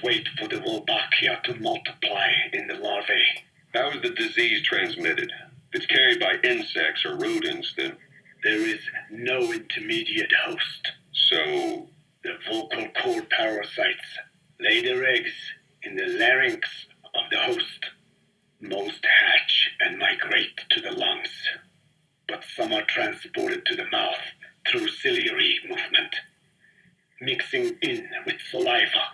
wait for the Wolbachia to multiply in the larvae. How is the disease transmitted? If it's carried by insects or rodents, then... There is no intermediate host. So... The vocal cord parasites lay their eggs in the larynx of the host. Most hatch and migrate to the lungs, but some are transported to the mouth through ciliary movement, mixing in with saliva.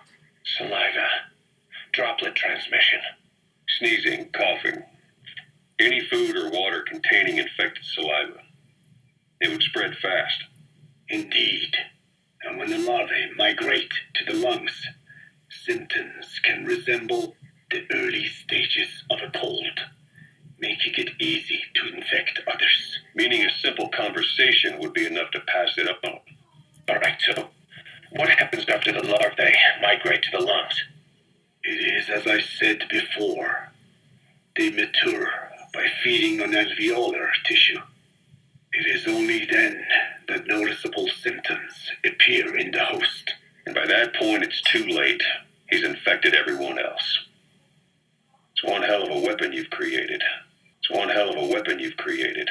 Droplet transmission. Sneezing, coughing. Any food or water containing infected saliva. It would spread fast. Indeed. And when the larvae migrate to the lungs, symptoms can resemble the early stages of a cold, making it easy to infect others. Meaning a simple conversation would be enough to pass it up on. Alright, so what happens after the larvae migrate to the lungs? It is as I said before. They mature by feeding on alveolar tissue. It is only then that noticeable symptoms appear in the host. And by that point, it's too late. He's infected everyone else. It's one hell of a weapon you've created. It's one hell of a weapon you've created.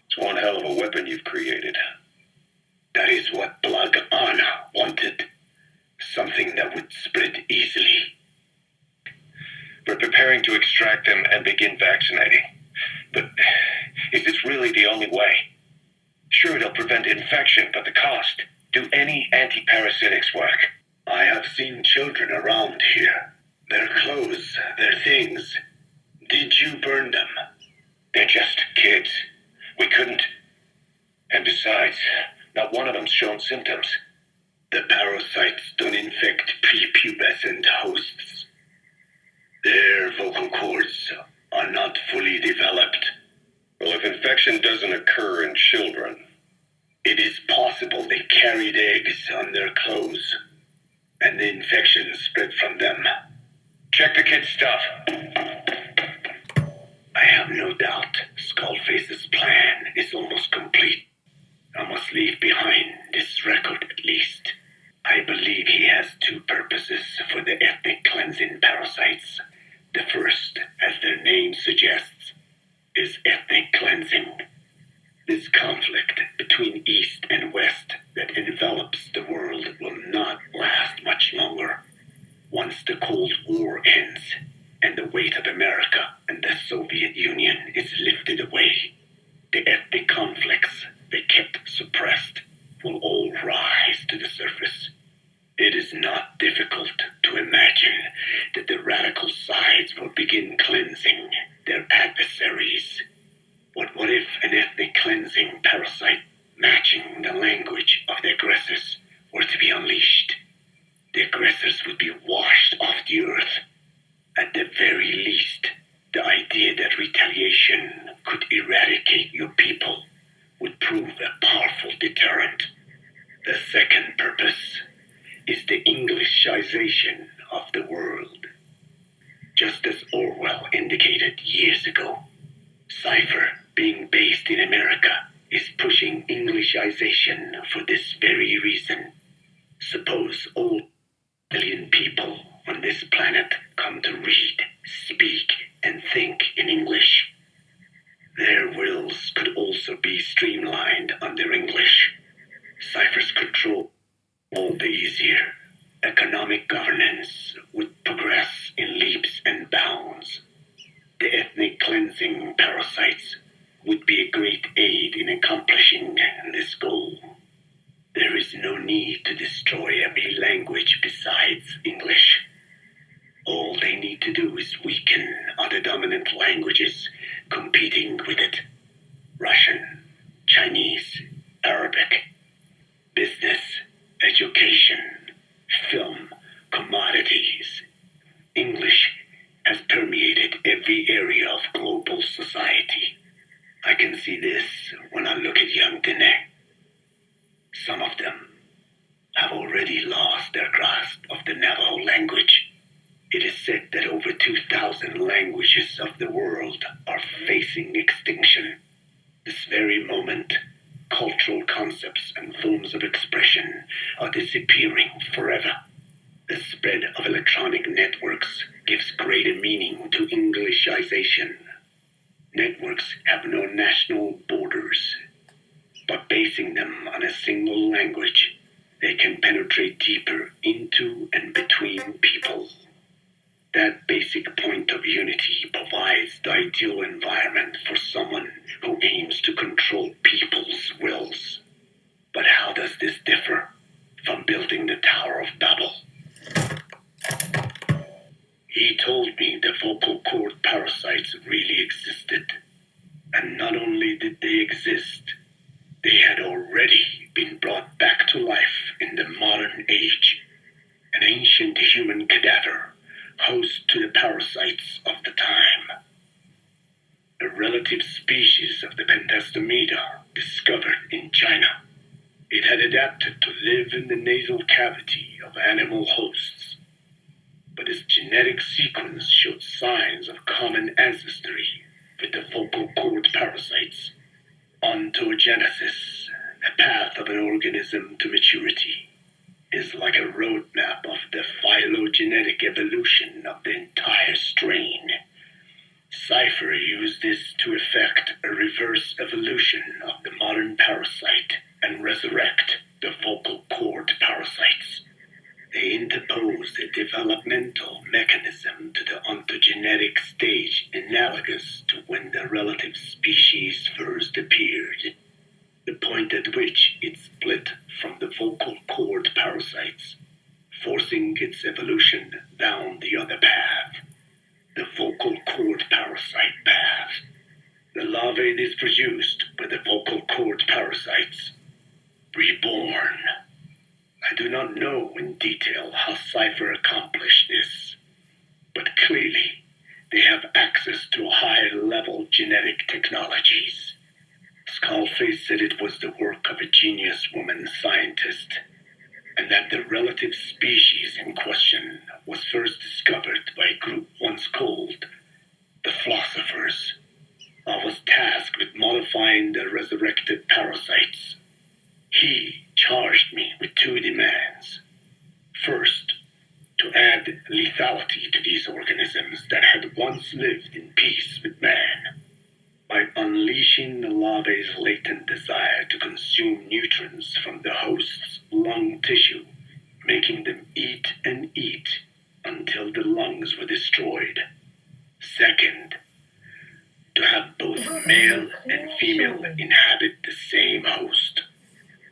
It's one hell of a weapon you've created. That is what Blag Anna wanted. Something that would spread easily. We're preparing to extract them and begin vaccinating. But is this really the only way? Sure, it'll prevent infection, but the cost. Do any antiparasitics work? I have seen children around here. Their clothes, their things. Did you burn them? They're just kids. We couldn't. And besides, not one of them's shown symptoms. The parasites don't infect prepubescent hosts. Their vocal cords are not fully developed. Well, if infection doesn't occur in children... It is possible they carried eggs on their clothes, and the infection spread from them. Check the kid's stuff. I have no doubt Skullface's plan is almost complete. I must leave behind this record at least. I believe he has two purposes for the ethnic cleansing parasites. The first, as their name suggests, is ethnic cleansing. This conflict between East and West that envelops the world will not last much longer. Once the Cold War ends and the weight of America and the Soviet Union is lifted away, the ethnic conflicts they kept suppressed will all rise to the surface. It is not difficult to imagine that the radical sides will begin cleansing their adversaries. But what if an ethnic cleansing parasite matching the language of the aggressors were to be unleashed? The aggressors would be washed off the earth. At the very least, the idea that retaliation could eradicate your people would prove a powerful deterrent. The second purpose is the Englishization of the world. Just as Orwell indicated years ago, Cypher, being based in America, is pushing Englishization for this very reason. Suppose all billion people on this planet come to read, speak, and think in English. Their wills could also be streamlined under English. Cypher's control all the easier. Economic governance would progress in leaps and bounds. The ethnic cleansing parasites would be a great aid in accomplishing this goal. There is no need to destroy every language besides English. All they need to do is weaken other dominant languages competing with it. Russian, Chinese, Arabic. Business, education, film, commodities. English has permeated every area of global society. I can see this when I look at young Dene. Some of them have already lost their grasp of the Navajo language. It is said that over 2,000 languages of the world are facing extinction. This very moment, cultural concepts and forms of expression are disappearing forever. The spread of electronic networks gives greater meaning to Englishization. Networks have no national borders. By basing them on a single language, they can penetrate deeper into and between people. That basic point of unity provides the ideal environment for someone who aims to control people's wills. But how does this differ from building the Tower of Babel? He told me the vocal cord parasites really existed. And not only did they exist, they had already been brought back to life in the modern age. An ancient human cadaver, host to the parasites of the time. A relative species of the Pentastomida discovered in China. It had adapted to live in the nasal cavity of animal hosts. But its genetic sequence showed signs of common ancestry with the vocal cord parasites. Ontogenesis, the path of an organism to maturity, is like a roadmap of the phylogenetic evolution of the entire strain. Cypher used this to effect a reverse evolution of the modern parasite and resurrect the vocal cord parasites. They interposed a developmental mechanism to the ontogenetic stage analogous to when the relative species first appeared, the point at which it split from the vocal cord parasites, forcing its evolution down the other path, the vocal cord parasite path. The larvae is produced by the vocal cord parasites, reborn. I do not know in detail how Cypher accomplished this, but clearly they have access to high-level genetic technologies. Skullface said it was the work of a genius woman scientist, and that the relative species in question was first discovered by a group once called the Philosophers. I was tasked with modifying the resurrected parasites. He charged me with two demands. First, to add lethality to these organisms that had once lived in peace with man, by unleashing the larvae's latent desire to consume nutrients from the host's lung tissue, making them eat and eat until the lungs were destroyed. Second, to have both male and female inhabit the same host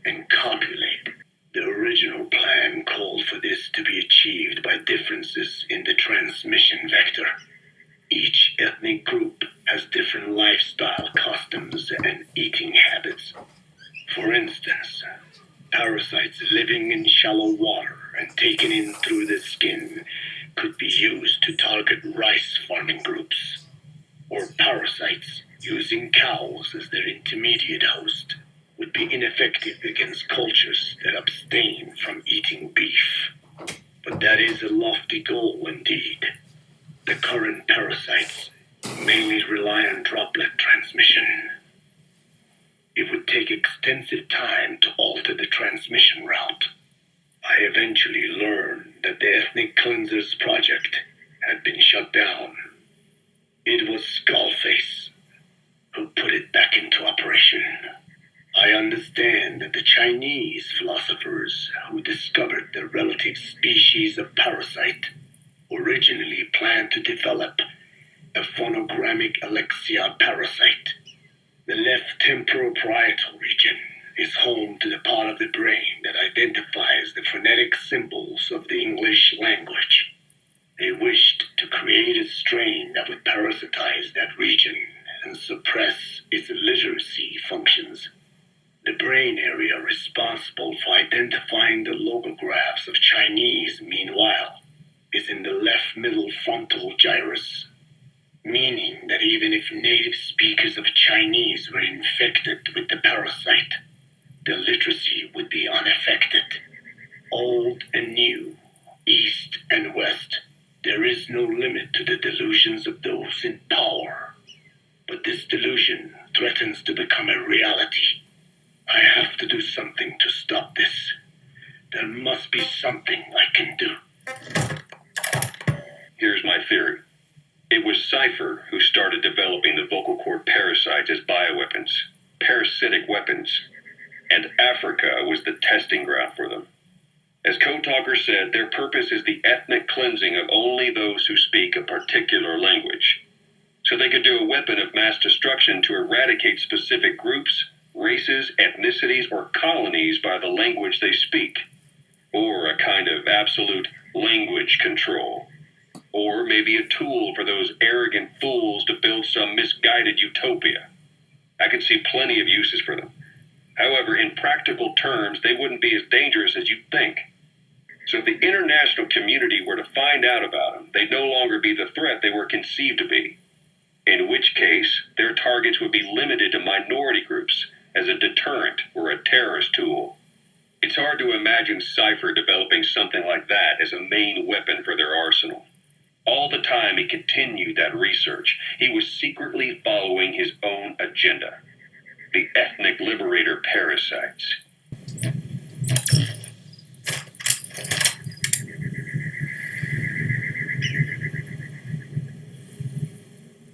and copulate. The original plan called for this to be achieved by differences in the transmission vector. Each ethnic group has different lifestyle customs and eating habits. For instance, parasites living in shallow water and taken in through the skin could be used to target rice farming groups, or parasites using cows as their intermediate host would be ineffective against cultures that abstain from eating beef. But that is a lofty goal indeed. The current parasites mainly rely on droplet transmission. It would take extensive time to alter the transmission route. I eventually learned that the Ethnic Cleansers Project had been shut down. It was Skullface who put it back into operation. I understand that the Chinese philosophers who discovered the relative species of parasite originally planned to develop a phonogrammic Alexia parasite. The left temporal parietal region is home to the part of the brain that identifies the phonetic symbols of the English language. They wished to create a strain that would parasitize that region and suppress its literacy functions. The brain area responsible for identifying the logographs of Chinese, meanwhile, is in the left middle frontal gyrus, meaning that even if native speakers of Chinese were infected with the parasite, the literacy would be unaffected. Old and new, east and west, there is no limit to the delusions of those in power. But this delusion threatens to become a reality. I have to do something to stop this. There must be something I can do. Here's my theory. It was Cypher who started developing the vocal cord parasites as bioweapons, parasitic weapons, and Africa was the testing ground for them. As Code Talker said, their purpose is the ethnic cleansing of only those who speak a particular language. So they could do a weapon of mass destruction to eradicate specific groups, races, ethnicities, or colonies by the language they speak. Or a kind of absolute language control. Or maybe a tool for those arrogant fools to build some misguided utopia. I could see plenty of uses for them. However, in practical terms, they wouldn't be as dangerous as you'd think. So if the international community were to find out about them, they'd no longer be the threat they were conceived to be. In which case, their targets would be limited to minority groups as a deterrent or a terrorist tool. It's hard to imagine Cypher developing something like that as a main weapon for their arsenal. All the time he continued that research, he was secretly following his own agenda. The ethnic liberator parasites.